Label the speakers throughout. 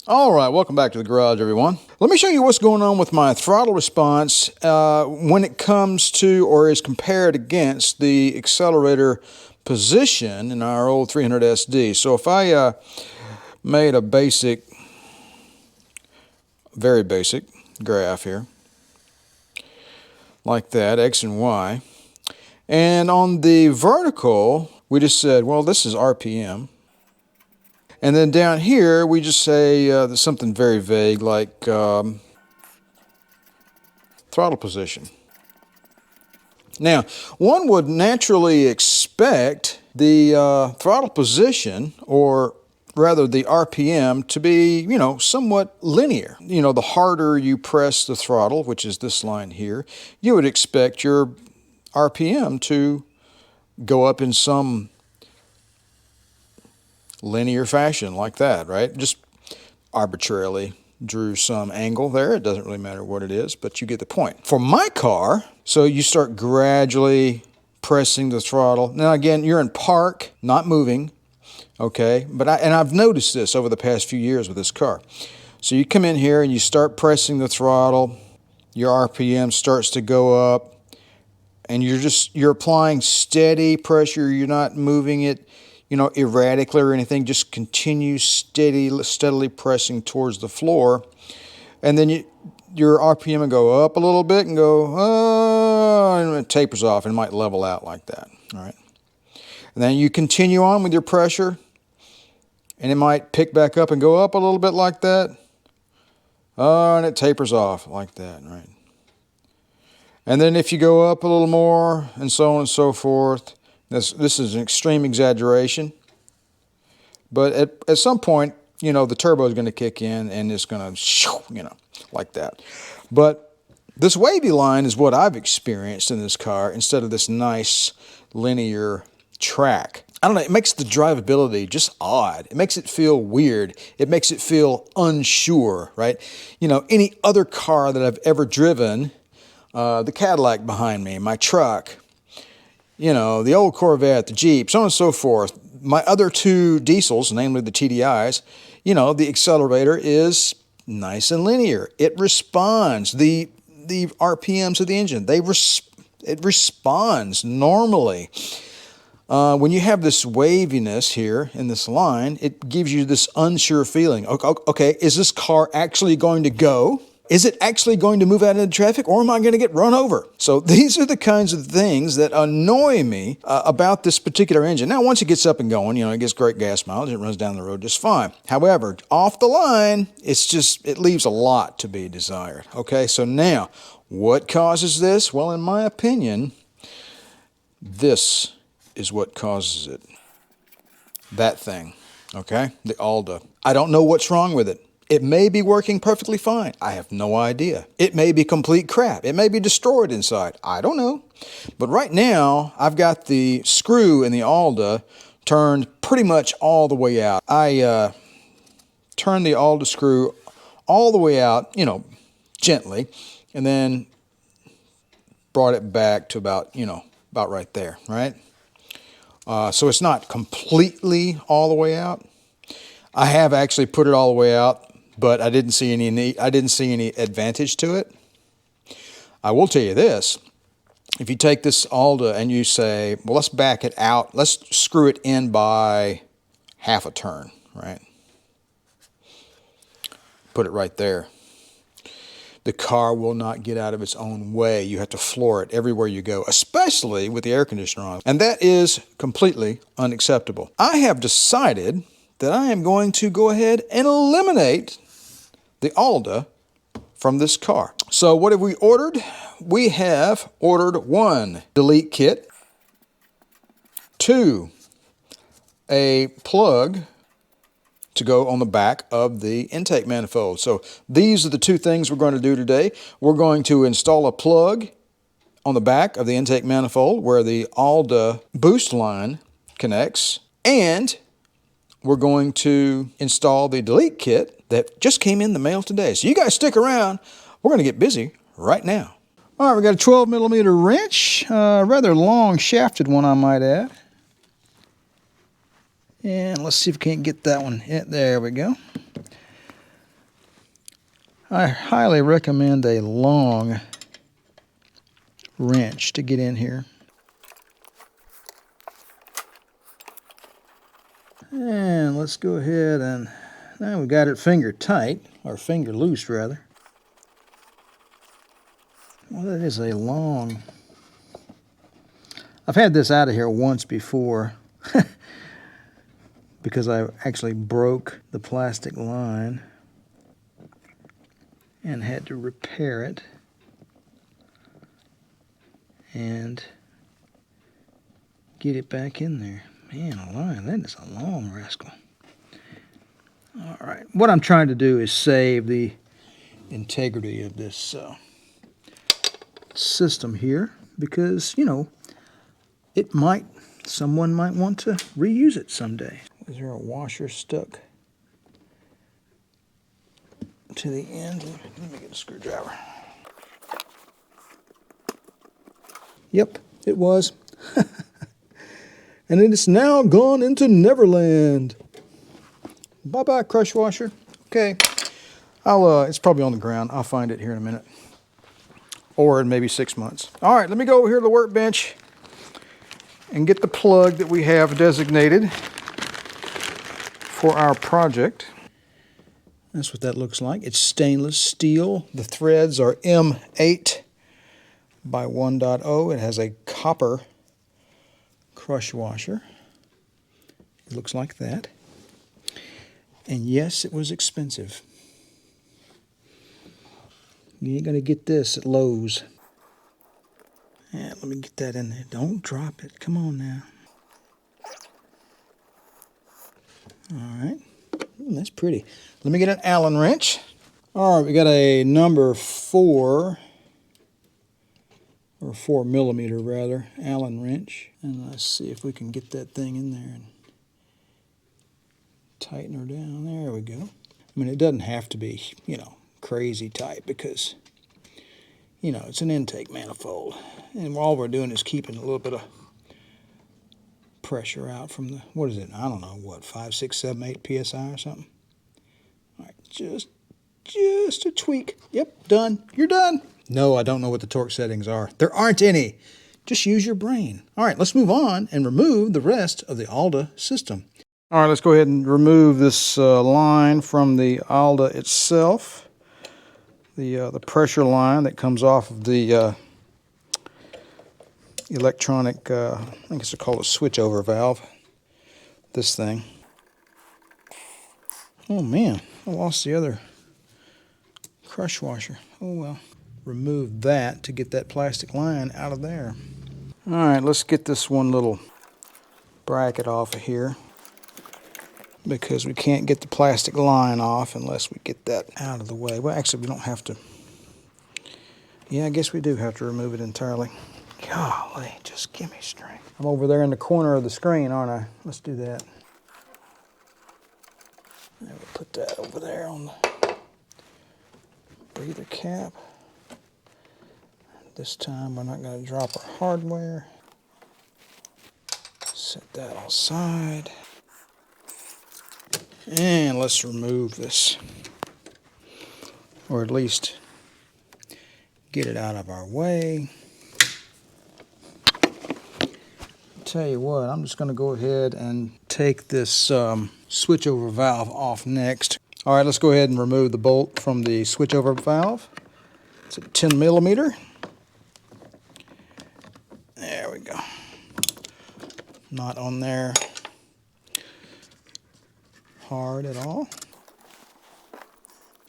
Speaker 1: All right, welcome back to the garage, everyone. Let me show you what's going on with my throttle response when it comes to or is compared against the accelerator position in our old 300 SD. So if I made a basic, very basic graph here, like that, X and Y, and on the vertical, we just said, well, this is RPM. And then down here, we just say something very vague like throttle position. Now, one would naturally expect the throttle position, or rather the RPM, to be, you know, somewhat linear. You know, the harder you press the throttle, which is this line here, you would expect your RPM to go up in some linear fashion like that, right? Just arbitrarily drew some angle there. It doesn't really matter what it is, but you get the point. For my car, so you start gradually pressing the throttle. Now again, you're in park, not moving, okay? But I've noticed this over the past few years with this car. So you come in here and you start pressing the throttle, your RPM starts to go up, and you're applying steady pressure. You're not moving it, you know, erratically or anything. Just continue steadily pressing towards the floor, and then your RPM will go up a little bit and go, and it tapers off and it might level out like that. All right, and then you continue on with your pressure, and it might pick back up and go up a little bit like that, and it tapers off like that, right? And then if you go up a little more, and so on and so forth. This is an extreme exaggeration, but at some point, you know, the turbo is going to kick in and it's going to, you know, like that. But this wavy line is what I've experienced in this car instead of this nice linear track. I don't know, it makes the drivability just odd. It makes it feel weird. It makes it feel unsure, right? You know, any other car that I've ever driven, the Cadillac behind me, my truck, you know, the old Corvette, the Jeep, so on and so forth. My other two diesels, namely the TDIs, you know, the accelerator is nice and linear. It responds. The RPMs of the engine, it responds normally. When you have this waviness here in this line, it gives you this unsure feeling. Okay, is this car actually going to go? Is it actually going to move out into traffic, or am I going to get run over? So these are the kinds of things that annoy me about this particular engine. Now, once it gets up and going, you know, it gets great gas mileage, it runs down the road just fine. However, off the line, it leaves a lot to be desired. Okay, so now, what causes this? Well, in my opinion, this is what causes it. That thing, okay, the ALDA. I don't know what's wrong with it. It may be working perfectly fine. I have no idea. It may be complete crap. It may be destroyed inside. I don't know. But right now, I've got the screw in the ALDA turned pretty much all the way out. I turned the ALDA screw all the way out, you know, gently, and then brought it back to about, you know, about right there, right? So it's not completely all the way out. I have actually put it all the way out, but I didn't see any advantage to it. I will tell you this. If you take this ALDA and you say, well, let's back it out, let's screw it in by half a turn, right? Put it right there. The car will not get out of its own way. You have to floor it everywhere you go, especially with the air conditioner on. And that is completely unacceptable. I have decided that I am going to go ahead and eliminate the ALDA from this car. So what have we ordered? We have ordered 1 delete kit, 2 a plug to go on the back of the intake manifold. So these are the 2 things we're going to do today. We're going to install a plug on the back of the intake manifold where the ALDA boost line connects, and we're going to install the delete kit that just came in the mail today. So you guys stick around. We're going to get busy right now. All right, we got a 12-millimeter wrench, rather long shafted one, I might add. And let's see if we can't get that one. Yeah, there we go. I highly recommend a long wrench to get in here. And let's go ahead and now we got it finger tight, or finger loose rather. Well, that is a long... I've had this out of here once before because I actually broke the plastic line and had to repair it and get it back in there. Man alive, that is a long rascal. Alright, what I'm trying to do is save the integrity of this system here because, you know, someone might want to reuse it someday. Is there a washer stuck to the end? Let me get a screwdriver. Yep, it was. And it is now gone into Neverland. Bye-bye, crush washer. Okay, it's probably on the ground. I'll find it here in a minute. Or in maybe 6 months. All right, let me go over here to the workbench and get the plug that we have designated for our project. That's what that looks like. It's stainless steel. The threads are M8 by 1.0. It has a copper crush washer. It looks like that. And yes, it was expensive. You ain't gonna get this at Lowe's. Yeah, let me get that in there. Don't drop it. Come on now. All right. That's pretty. Let me get an Allen wrench. All right, we got a number 4, or 4mm rather, Allen wrench. And let's see if we can get that thing in there and tighten her down. There we go. I mean, it doesn't have to be, you know, crazy tight because, you know, it's an intake manifold. And all we're doing is keeping a little bit of pressure out from the, what is it? I don't know, what, 5, 6, 7, 8 PSI or something? All right, just a tweak. Yep, done. You're done. No, I don't know what the torque settings are. There aren't any. Just use your brain. All right, let's move on and remove the rest of the ALDA system. All right, let's go ahead and remove this line from the ALDA itself. The pressure line that comes off of the electronic, I think it's called a switchover valve. This thing. Oh man, I lost the other crush washer. Oh well. Remove that to get that plastic line out of there. All right, let's get this one little bracket off of here because we can't get the plastic line off unless we get that out of the way. Well, actually, we don't have to. Yeah, I guess we do have to remove it entirely. Golly, just give me strength. I'm over there in the corner of the screen, aren't I? Let's do that. And we'll put that over there on the breather cap. This time we're not going to drop our hardware. Set that aside. And let's remove this. Or at least get it out of our way. Tell you what, I'm just going to go ahead and take this switchover valve off next. All right, let's go ahead and remove the bolt from the switchover valve. It's a 10mm. There we go. Not on there hard at all.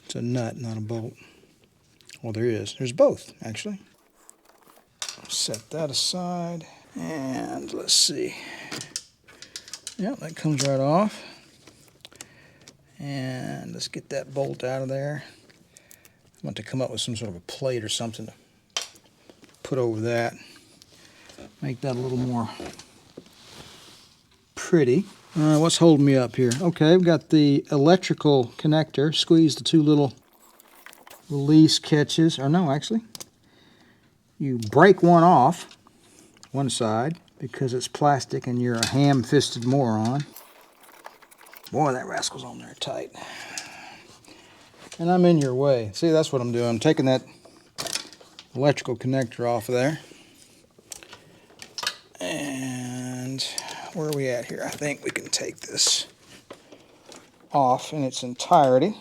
Speaker 1: It's a nut, not a bolt. Well, there is. There's both, actually. Set that aside. And let's see. Yep, that comes right off. And let's get that bolt out of there. I want to come up with some sort of a plate or something to put over that. Make that a little more pretty. All right, what's holding me up here? Okay, we've got the electrical connector. Squeeze the two little release catches. Or no, actually. You break one off, one side, because it's plastic and you're a ham-fisted moron. Boy, that rascal's on there tight. and I'm in your way. See, that's what I'm doing. I'm taking that electrical connector off of there. And where are we at here? I think we can take this off in its entirety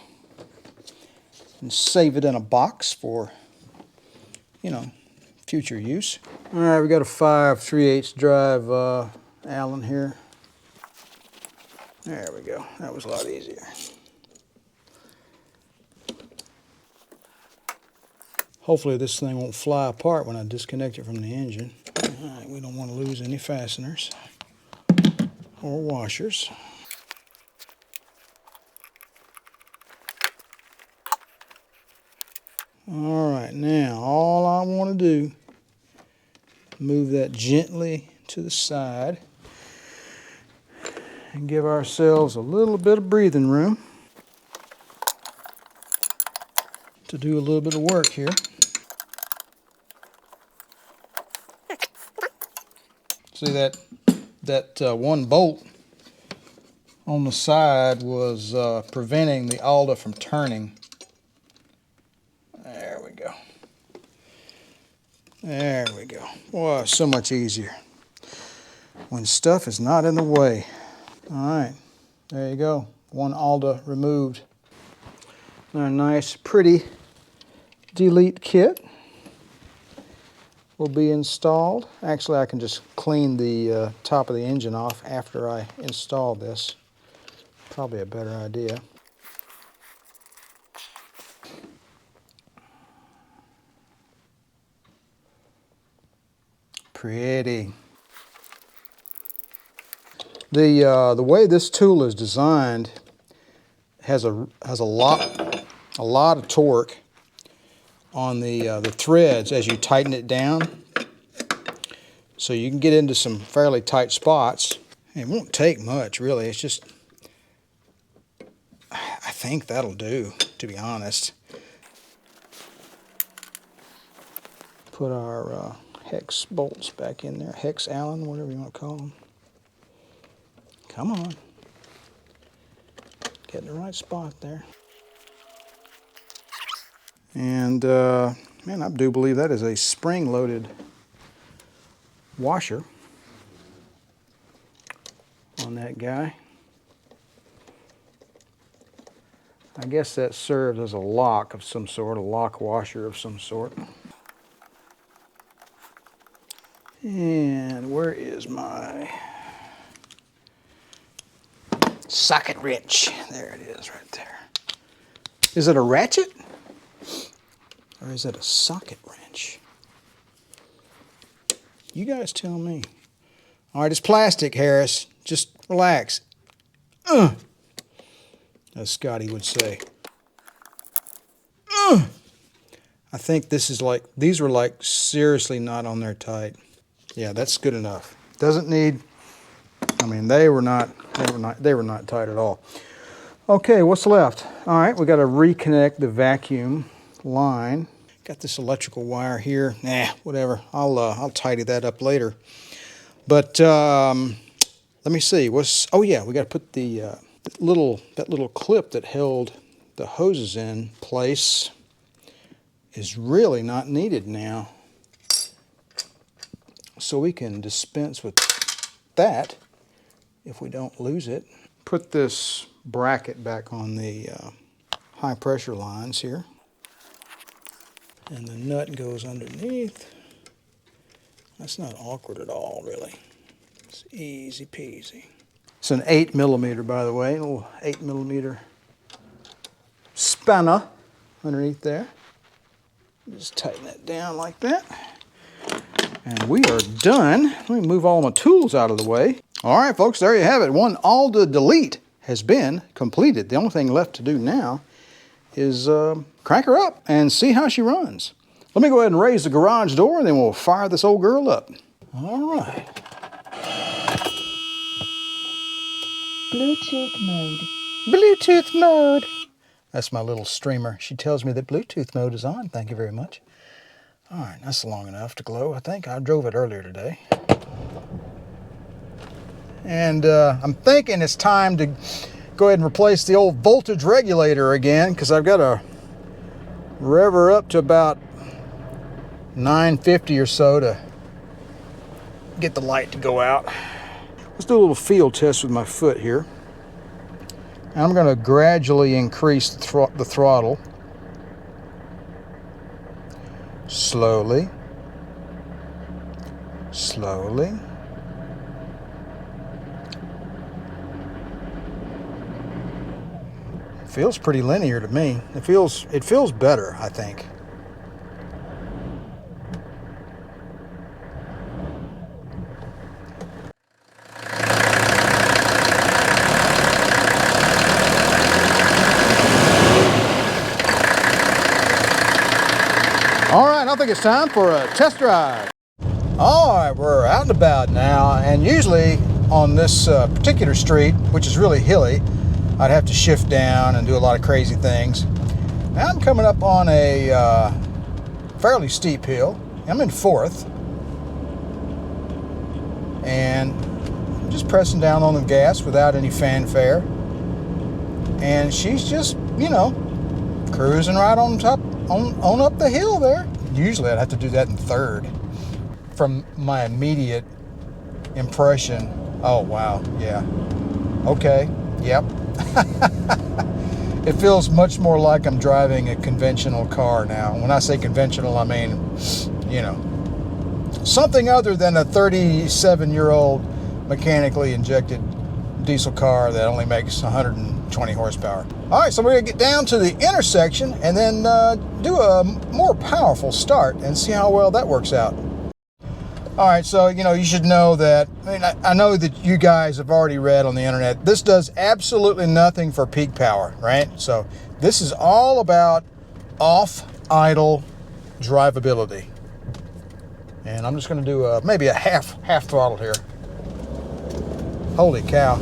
Speaker 1: and save it in a box for, you know, future use. All right, we got a 5 3/8 drive Allen here. There we go. That was a lot easier. Hopefully this thing won't fly apart when I disconnect it from the engine. All right, we don't want to lose any fasteners or washers. All right, now all I want to do, move that gently to the side and give ourselves a little bit of breathing room to do a little bit of work here. See that one bolt on the side was preventing the ALDA from turning. There we go. There we go. Boy, so much easier when stuff is not in the way. All right, there you go. One ALDA removed. Now a nice, pretty delete kit will be installed. Actually, I can just clean the top of the engine off after I install this. Probably a better idea. Pretty. The way this tool is designed has a lot of torque on the threads as you tighten it down, so you can get into some fairly tight spots. It won't take much, really. It's just, I think that'll do, to be honest. Put our hex bolts back in there, hex Allen, whatever you want to call them. Come on, get in the right spot there. And man, I do believe that is a spring-loaded washer on that guy. I guess that serves as a lock of some sort, a lock washer of some sort. And where is my socket wrench? There it is, right there. Is it a ratchet? Or is it a socket wrench? You guys tell me. All right, it's plastic, Harris. Just relax. As Scotty would say. I think this is like, these were like seriously not on there tight. Yeah, that's good enough. Doesn't need, I mean, they were not tight at all. Okay, what's left? All right, we got to reconnect the vacuum line. Got this electrical wire here. Nah, whatever. I'll tidy that up later. But let me see. Oh yeah, we got to put the that little clip that held the hoses in place is really not needed now. So we can dispense with that if we don't lose it. Put this bracket back on the high pressure lines here. And the nut goes underneath. That's not awkward at all, really. It's easy peasy. It's an 8mm, by the way, a little 8mm spanner underneath there. Just tighten that down like that. And we are done. Let me move all my tools out of the way. All right, folks, there you have it. One ALDA delete has been completed. The only thing left to do now is crank her up and see how she runs. Let me go ahead and raise the garage door and then we'll fire this old girl up. All right.
Speaker 2: Bluetooth mode.
Speaker 1: Bluetooth mode. That's my little streamer. She tells me that Bluetooth mode is on. Thank you very much. All right, that's long enough to glow. I think I drove it earlier today. And I'm thinking it's time to go ahead and replace the old voltage regulator again, because I've got a rev her up to about 950 or so to get the light to go out. Let's do a little field test with my foot here. And I'm going to gradually increase the throttle. Slowly. Slowly. Feels pretty linear to me. It feels better, I think. All right, I think it's time for a test drive. All right, we're out and about now, and usually on this particular street, which is really hilly, I'd have to shift down and do a lot of crazy things. Now I'm coming up on a fairly steep hill. I'm in 4th, and I'm just pressing down on the gas without any fanfare. And she's just, you know, cruising right on top, on up the hill there. Usually I'd have to do that in 3rd. From my immediate impression, oh wow, yeah, okay, yep. It feels much more like I'm driving a conventional car now. When I say conventional, I mean, you know, something other than a 37-year-old mechanically injected diesel car that only makes 120 horsepower. All right, so we're gonna get down to the intersection and then do a more powerful start and see how well that works out. All right, so, you know, you should know that, I know that you guys have already read on the internet, this does absolutely nothing for peak power, right? So this is all about off-idle drivability. And I'm just gonna do maybe a half throttle here. Holy cow.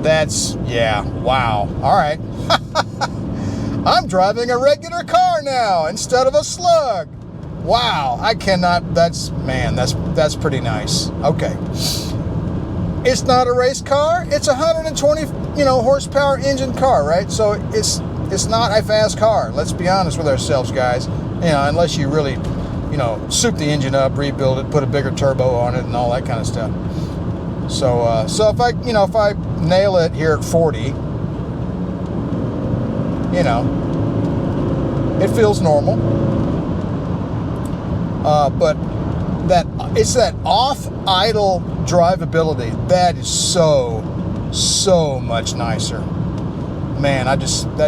Speaker 1: That's, yeah, wow. All right. I'm driving a regular car now instead of a slug. Wow, I cannot, that's pretty nice. Okay. It's not a race car. It's a 120, you know, horsepower engine car, right? So it's not a fast car. Let's be honest with ourselves, guys. You know, unless you really, you know, soup the engine up, rebuild it, put a bigger turbo on it and all that kind of stuff. So so if I nail it here at 40, you know, it feels normal. But it's that off-idle drivability that is so much nicer. Man, that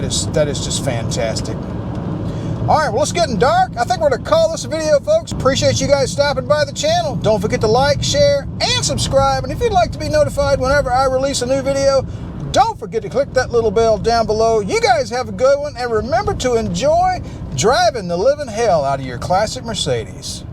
Speaker 1: is just fantastic. All right, well, it's getting dark. I think we're gonna call this a video, folks. Appreciate you guys stopping by the channel. Don't forget to like, share, and subscribe. And if you'd like to be notified whenever I release a new video, don't forget to click that little bell down below. You guys have a good one, and remember to enjoy driving the living hell out of your classic Mercedes.